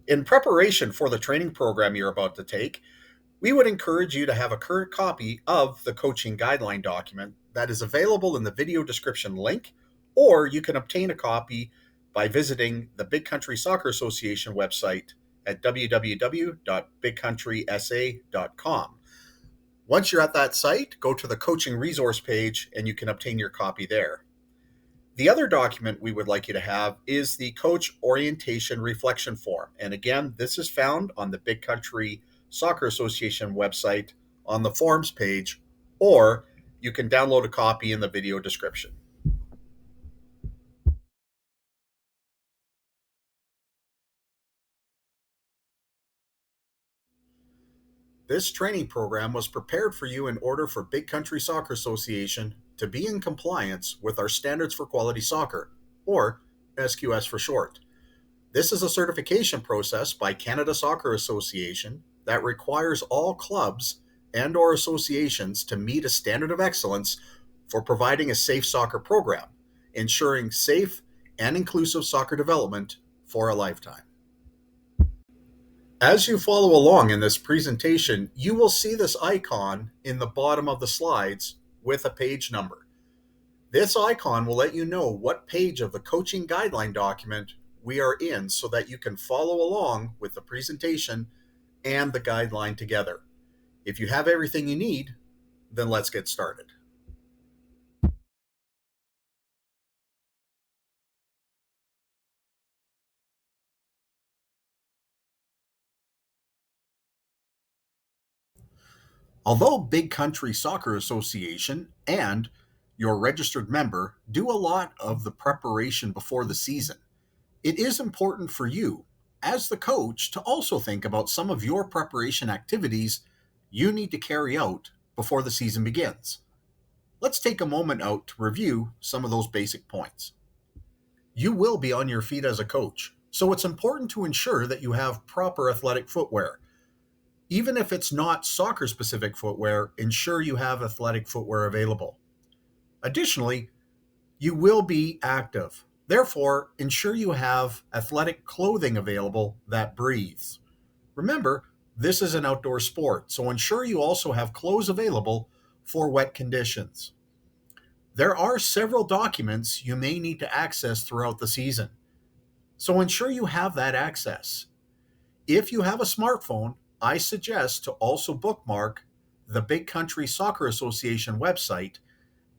In preparation for the training program you're about to take, we would encourage you to have a current copy of the coaching guideline document that is available in the video description link, or you can obtain a copy by visiting the Big Country Soccer Association website at www.bigcountrysa.com. Once you're at that site, go to the coaching resource page and you can obtain your copy there. The other document we would like you to have is the Coach Orientation Reflection Form. And again, this is found on the Big Country Soccer Association website on the forms page, or you can download a copy in the video description. This training program was prepared for you in order for Big Country Soccer Association to be in compliance with our Standards for Quality Soccer, or SQS for short. This is a certification process by Canada Soccer Association that requires all clubs and/or associations to meet a standard of excellence for providing a safe soccer program, ensuring safe and inclusive soccer development for a lifetime. As you follow along in this presentation, you will see this icon in the bottom of the slides with a page number. This icon will let you know what page of the coaching guideline document we are in so that you can follow along with the presentation and the guideline together. If you have everything you need, then let's get started. Although Big Country Soccer Association and your registered member do a lot of the preparation before the season, it is important for you, as the coach, to also think about some of your preparation activities you need to carry out before the season begins. Let's take a moment out to review some of those basic points. You will be on your feet as a coach, so it's important to ensure that you have proper athletic footwear. Even if it's not soccer specific footwear, ensure you have athletic footwear available. Additionally, you will be active. Therefore, ensure you have athletic clothing available that breathes. Remember, this is an outdoor sport, so ensure you also have clothes available for wet conditions. There are several documents you may need to access throughout the season, so ensure you have that access. If you have a smartphone, I suggest to also bookmark the Big Country Soccer Association website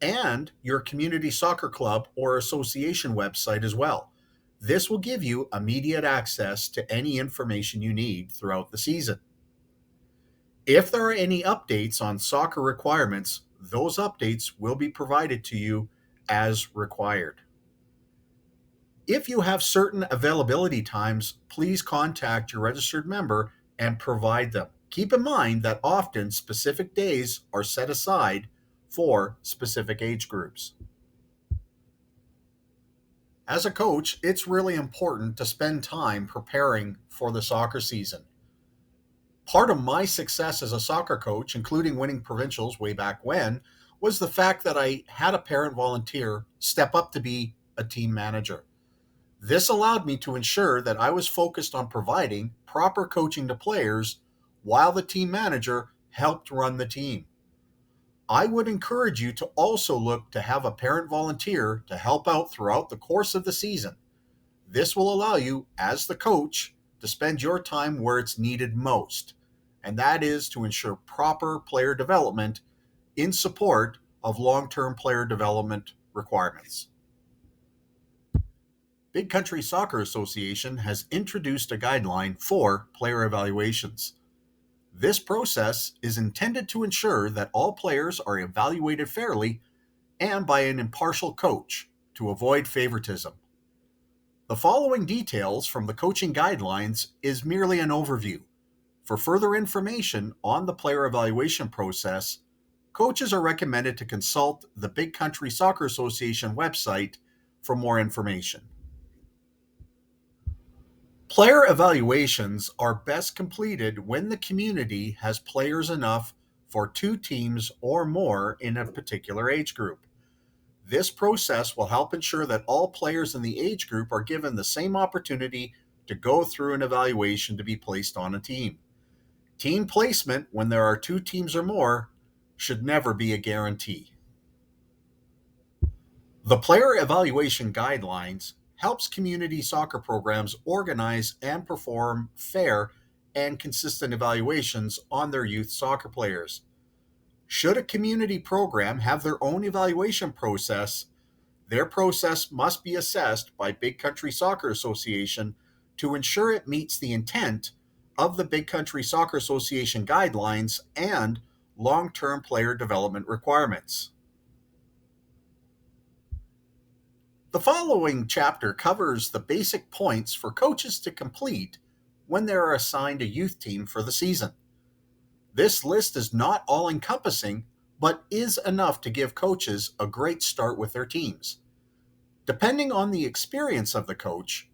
and your community soccer club or association website as well. This will give you immediate access to any information you need throughout the season. If there are any updates on soccer requirements, those updates will be provided to you as required. If you have certain availability times, please contact your registered member and provide them. Keep in mind that often specific days are set aside for specific age groups. As a coach, it's really important to spend time preparing for the soccer season. Part of my success as a soccer coach, including winning provincials way back when, was the fact that I had a parent volunteer step up to be a team manager. This allowed me to ensure that I was focused on providing proper coaching to players while the team manager helped run the team. I would encourage you to also look to have a parent volunteer to help out throughout the course of the season. This will allow you, as the coach, to spend your time where it's needed most, and that is to ensure proper player development in support of long-term player development requirements. Big Country Soccer Association has introduced a guideline for player evaluations. This process is intended to ensure that all players are evaluated fairly and by an impartial coach to avoid favoritism. The following details from the coaching guidelines is merely an overview. For further information on the player evaluation process, coaches are recommended to consult the Big Country Soccer Association website for more information. Player evaluations are best completed when the community has players enough for 2 teams or more in a particular age group. This process will help ensure that all players in the age group are given the same opportunity to go through an evaluation to be placed on a team. Team placement, when there are two teams or more, should never be a guarantee. The Player Evaluation Guidelines helps community soccer programs organize and perform fair and consistent evaluations on their youth soccer players. Should a community program have their own evaluation process, their process must be assessed by Big Country Soccer Association to ensure it meets the intent of the Big Country Soccer Association guidelines and long-term player development requirements. The following chapter covers the basic points for coaches to complete when they are assigned a youth team for the season. This list is not all-encompassing, but is enough to give coaches a great start with their teams. Depending on the experience of the coach,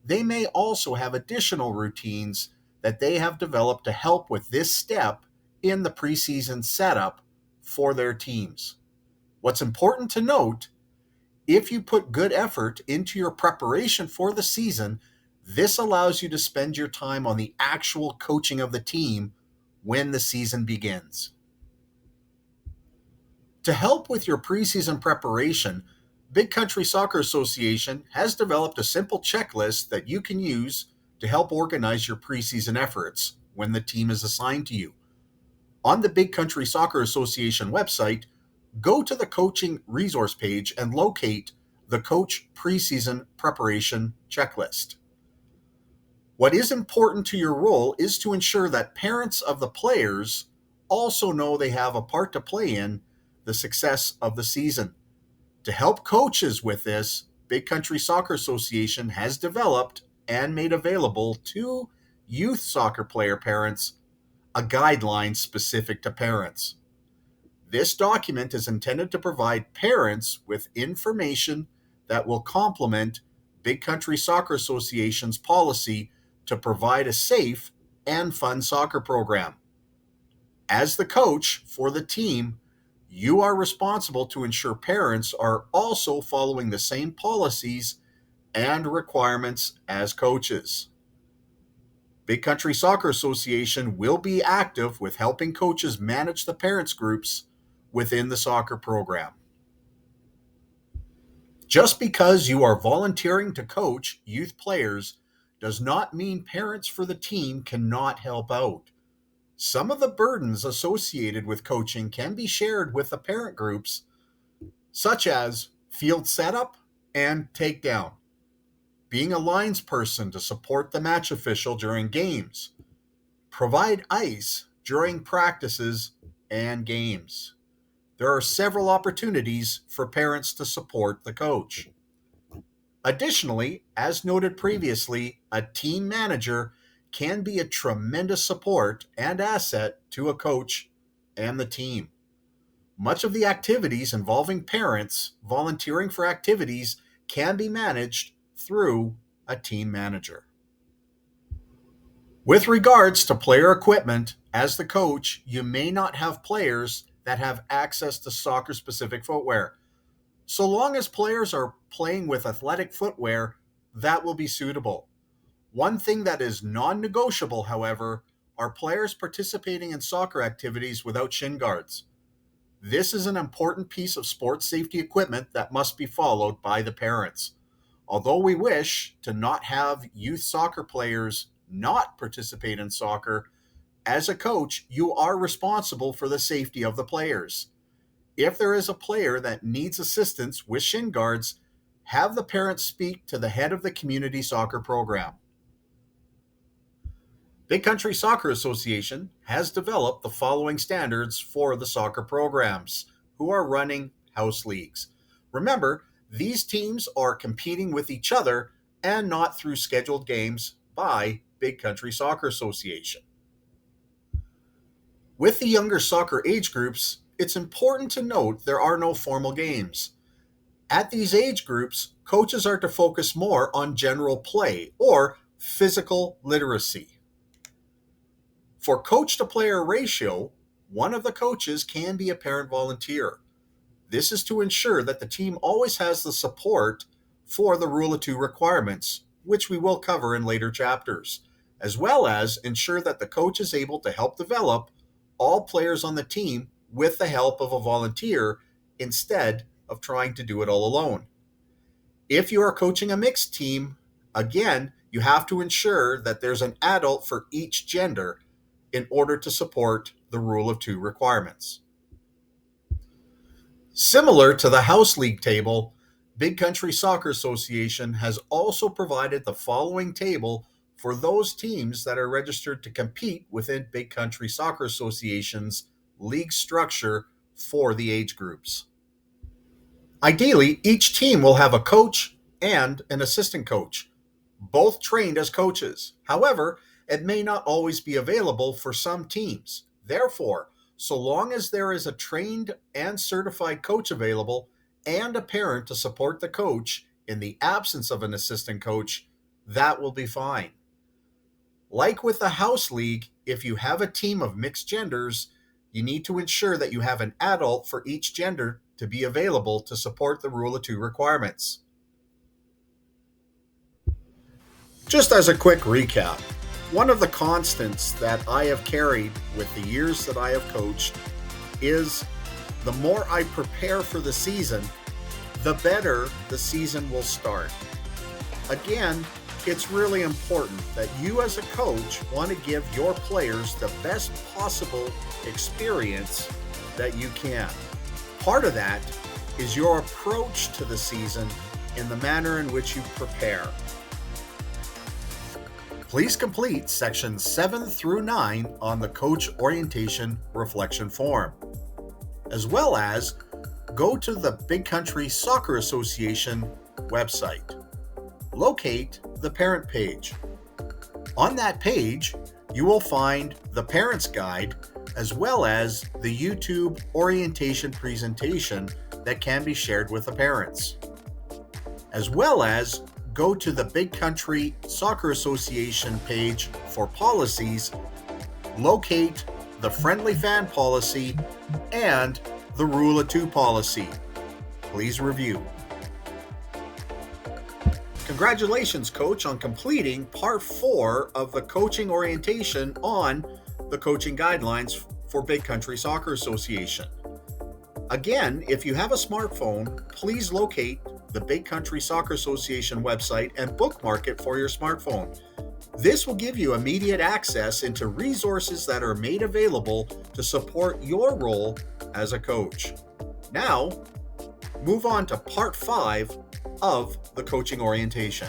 they may also have additional routines that they have developed to help with this step in the preseason setup for their teams. What's important to note, if you put good effort into your preparation for the season, this allows you to spend your time on the actual coaching of the team when the season begins. To help with your preseason preparation, Big Country Soccer Association has developed a simple checklist that you can use to help organize your preseason efforts when the team is assigned to you. On the Big Country Soccer Association website, go to the coaching resource page and locate the Coach Preseason Preparation Checklist. What is important to your role is to ensure that parents of the players also know they have a part to play in the success of the season. To help coaches with this, Big Country Soccer Association has developed and made available to youth soccer player parents a guideline specific to parents. This document is intended to provide parents with information that will complement Big Country Soccer Association's policy to provide a safe and fun soccer program. As the coach for the team, you are responsible to ensure parents are also following the same policies and requirements as coaches. Big Country Soccer Association will be active with helping coaches manage the parents groups within the soccer program. Just because you are volunteering to coach youth players does not mean parents for the team cannot help out. Some of the burdens associated with coaching can be shared with the parent groups, such as field setup and takedown, being a lines person to support the match official during games, provide ice during practices and games. There are several opportunities for parents to support the coach. Additionally, as noted previously, a team manager can be a tremendous support and asset to a coach and the team. Much of the activities involving parents volunteering for activities can be managed through a team manager. With regards to player equipment, as the coach, you may not have players that have access to soccer-specific footwear. So long as players are playing with athletic footwear, that will be suitable. One thing that is non-negotiable, however, are players participating in soccer activities without shin guards. This is an important piece of sports safety equipment that must be followed by the parents. Although we wish to not have youth soccer players not participate in soccer, as a coach, you are responsible for the safety of the players. If there is a player that needs assistance with shin guards, have the parents speak to the head of the community soccer program. Big Country Soccer Association has developed the following standards for the soccer programs who are running house leagues. Remember, these teams are competing with each other and not through scheduled games by Big Country Soccer Association. With the younger soccer age groups, it's important to note there are no formal games. At these age groups, coaches are to focus more on general play or physical literacy. For coach-to-player ratio, one of the coaches can be a parent volunteer. This is to ensure that the team always has the support for the Rule of Two requirements which we will cover in later chapters, as well as ensure that the coach is able to help develop all players on the team with the help of a volunteer instead of trying to do it all alone. If you are coaching a mixed team, again, you have to ensure that there's an adult for each gender in order to support the rule of two requirements. Similar to the House League table, Big Country Soccer Association has also provided the following table for those teams that are registered to compete within Big Country Soccer Association's league structure for the age groups. Ideally, each team will have a coach and an assistant coach, both trained as coaches. However, it may not always be available for some teams. Therefore, so long as there is a trained and certified coach available and a parent to support the coach in the absence of an assistant coach, that will be fine. Like with the House League, if you have a team of mixed genders, you need to ensure that you have an adult for each gender to be available to support the rule of two requirements. Just as a quick recap, one of the constants that I have carried with the years that I have coached is the more I prepare for the season, the better the season will start. Again, it's really important that you as a coach want to give your players the best possible experience that you can. Part of that is your approach to the season in the manner in which you prepare. Please complete sections 7 through 9 on the Coach Orientation Reflection Form, as well as go to the Big Country Soccer Association website. Locate the parent page. On that page, you will find the Parent's Guide as well as the YouTube orientation presentation that can be shared with the parents. As well as go to the Big Country Soccer Association page for policies, locate the Friendly Fan Policy and the Rule of Two Policy. Please review. Congratulations, Coach, on completing Part 4 of the coaching orientation on the coaching guidelines for Big Country Soccer Association. Again, if you have a smartphone, please locate the Big Country Soccer Association website and bookmark it for your smartphone. This will give you immediate access into resources that are made available to support your role as a coach. Now, move on to Part 5 of the coaching orientation.